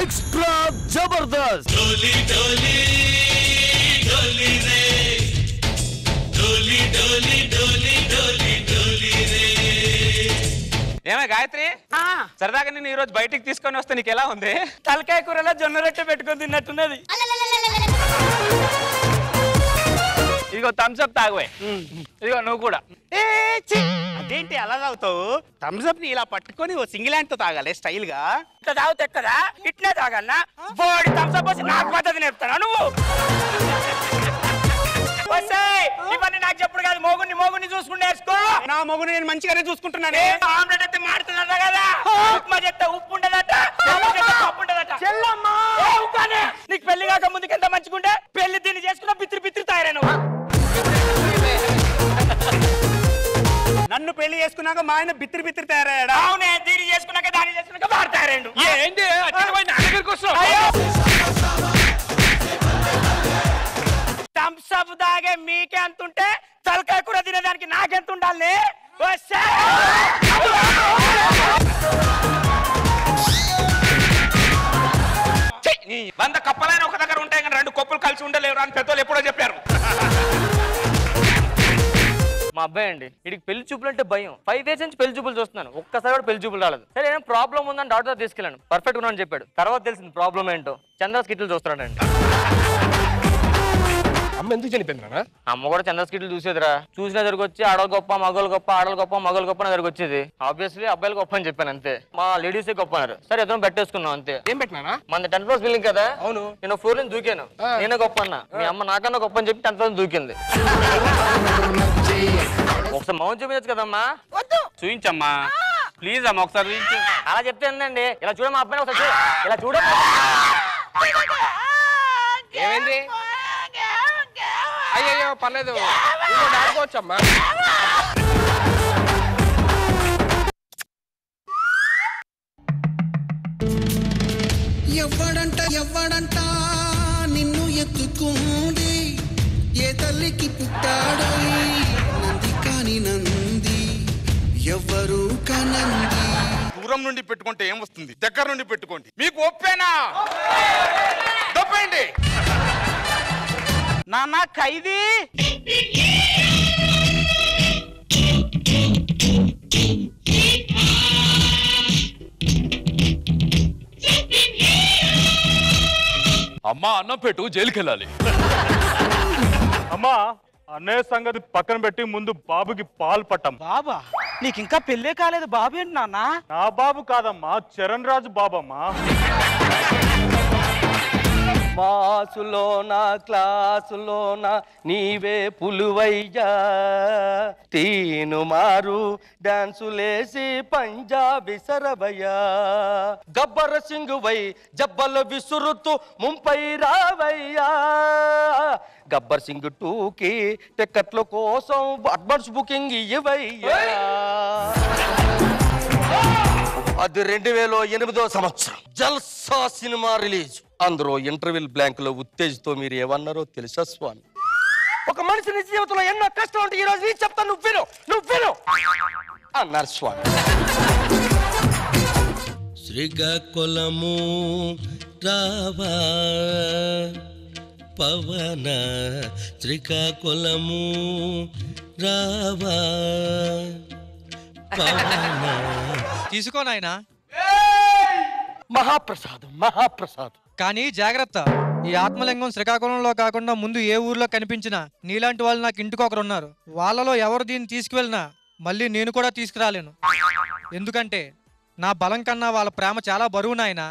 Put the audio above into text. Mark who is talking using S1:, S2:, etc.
S1: Extra जबरदस्त
S2: डोली डोली डोली रे डोली डोली डोली डोली डोली रे
S3: ఏమే గాయత్రి సరదాగా నేను ఈ రోజు బయటికి తీసుకొని వస్తే నీకు ఎలా ఉంది?
S4: తలకాయ కూరలో జొన్న రొట్టె పెట్టుకొని తిన్నట్టున్నది.
S3: ఇదిగో థమ్స్ అప్ తాగువే. ఇదిగో నువ్వు కూడా.
S5: అదేంటి అలా తాగుతావు? థమ్స్ అప్ ని ఇలా పట్టుకొని ఓ సింగిల్ హ్యాండ్ తో తాగాలి స్టైల్ గా.
S4: ఇట్లా తాగుతా కదా, ఇట్లే తాగన్నా. బోడి థమ్స్ అప్ వచ్చి నాకు పద్ధతి నేర్పుతాను నువ్వు. ఇవన్నీ నాకు చెప్పుడు కాదు, మొగుని చూసుకుని నేర్చుకో.
S5: నా మొగుని నేను మంచిగానే చూసుకుంటున్నాను.
S4: ఆమ్లెట్ అయితే మాడుతున్నదా కదా, ఉప్మా చెప్తే ఉప్పు ఉండదట, పప్పు ఉండదట. నీకు పెళ్లి కాక ముందుకు ఎంత మంచిగుంటే పెళ్లి దీన్ని చేసుకున్నా బిత్తిరి బిత్తిరి తయారై నువ్వు.
S5: నన్ను పెళ్లి చేసుకున్నాక మా ఆయన బిత్తిరి బిత్తిరి తయారయ్యాడా?
S4: అవునే, దీన్ని చేసుకున్నాక దాన్ని చేసుకున్నాక వాడు తయారైండు.
S3: ఏంటి దగ్గరికి వస్తున్నావు?
S4: థమ్స్ అప్ తాగే మీకే అంతుంటే తలకాయ కూర తినేదానికి నాకెంత ఉండాలి?
S3: వంద కప్పలైన ఒక దగ్గర ఉంటాయి కానీ రెండు కప్పులు కలిసి ఉండలేరు అని పెద్దోళ్ళు ఎప్పుడో చెప్పారు.
S6: మా అబ్బాయి అండి, వీడికి పెళ్లి చూపులు అంటే భయం. 5 days నుంచి పెళ్లి చూపులు చూస్తున్నాను, ఒక్కసారి కూడా పెళ్లి చూపులు రాలేదు. సరే ఏం ప్రాబ్లం ఉందని డాక్టర్ తీసుకెళ్ళాను, పర్ఫెక్ట్ ఉన్నాను చెప్పాడు. తర్వాత తెలిసింది ప్రాబ్లం ఏంటో. చంద్ర స్కిట్లు చూస్తున్నాడండి.
S1: అమ్మ ఎందుకు చనిపోయింది?
S6: అమ్మ కూడా చంద్ర స్కిట్లు చూసేదిరా. చూసిన దగ్గరకు వచ్చి ఆడలు గొప్ప మగలు గొప్ప, ఆడలు గొప్ప మగలు గొప్ప దగ్గరకు వచ్చేది. ఆబ్వియస్లీ అబ్బాయిలు గొప్ప అని చెప్పాను అంతే. మా లేడీసే గొప్ప అన్నారు. సరే ఇద్దరం పెట్టేసుకున్నాం అంతే.
S1: ఏం పెట్టినా?
S6: మన 10th floor బిల్డింగ్ కదా.
S1: అవును.
S6: నేను 4 నుంచి దూకాను. నేనే గొప్ప అన్నా, మీ అమ్మ నాకన్నా గొప్ప అని చెప్పి 10th floor దూకింది. ఒకసారి మౌన్ చూపించచ్చు కదమ్మా.
S3: చూయించమ్మా ప్లీజ్ అమ్మా, ఒకసారి చూయించు.
S6: అలా చెప్తే ఏందండి? ఇలా చూడ మా అబ్బాయిని ఒకసారి ఇలా చూడ.
S1: ఏమైంది? అయ్యో పర్లేదు, ఆడుకోవచ్చమ్మా.
S7: ఎవ్వడంట నిన్ను ఎత్తుకుంది, ఏ తల్లికి పుట్టాడో నంది కాని నంది ఎవ్వరు కనంది.
S8: దూరం నుండి పెట్టుకుంటే ఏం వస్తుంది, దగ్గర నుండి పెట్టుకోండి. మీకు ఒప్పేనా? తప్పండి
S5: నాన్న ఖైదీ.
S9: అమ్మా అన్నం పెట్టు, జైలుకి వెళ్ళాలి.
S10: అమ్మా అన్నయ్య సంగతి పక్కన పెట్టి ముందు బాబుకి పాలు పట్టం.
S5: బాబా నీకు ఇంకా పెళ్ళే కాలేదు. బాబు ఏంటి నాన్న?
S10: నా బాబు కాదమ్మా, చరణ్ రాజు బాబమ్మా.
S11: మాసులోన క్లాసులోన నీవే పులువయ్యా, తీను మారు డాన్సులేసి పంజాబీ సరవయ్యా, గబ్బర్ సింగ్ వై జబ్బలు విసురుతూ ముంపై రావయ్యా, గబ్బర్ సింగ్ 2కి టికెట్ల కోసం అడ్వాన్స్ బుకింగ్ ఇవ్వయ్యా. అది 2008వ సంవత్సరం జల్సా సినిమా రిలీజ్. అందులో ఇంటర్వెల్ బ్లాంక్ లో ఉత్తేజ్తో మీరు ఏమన్నారో తెలుసా స్వామి? ఒక మనిషి నిజ జీవితంలో ఎన్నో కష్టం ఉంటే ఈ రోజు నేను చెప్తాను, నువ్వు విను అన్నారు స్వామి.
S7: శ్రీకాకుళము రావా పవన, శ్రీకాకుళము రావా పవన.
S12: తీసుకో నాయనా.
S11: మహాప్రసాదం.
S12: కానీ జాగ్రత్త, ఈ ఆత్మలింగం శ్రీకాకుళంలో కాకుండా ముందు ఏ ఊర్లో కనిపించినా నీలాంటి వాళ్ళు నాకు ఇంటికి ఒకరు ఉన్నారు. వాళ్ళలో ఎవరు దీన్ని తీసుకువెళ్ళినా మళ్ళీ నేను కూడా తీసుకురాలేను. ఎందుకంటే నా బలం కన్నా వాళ్ళ ప్రేమ చాలా బరువు నాయనా.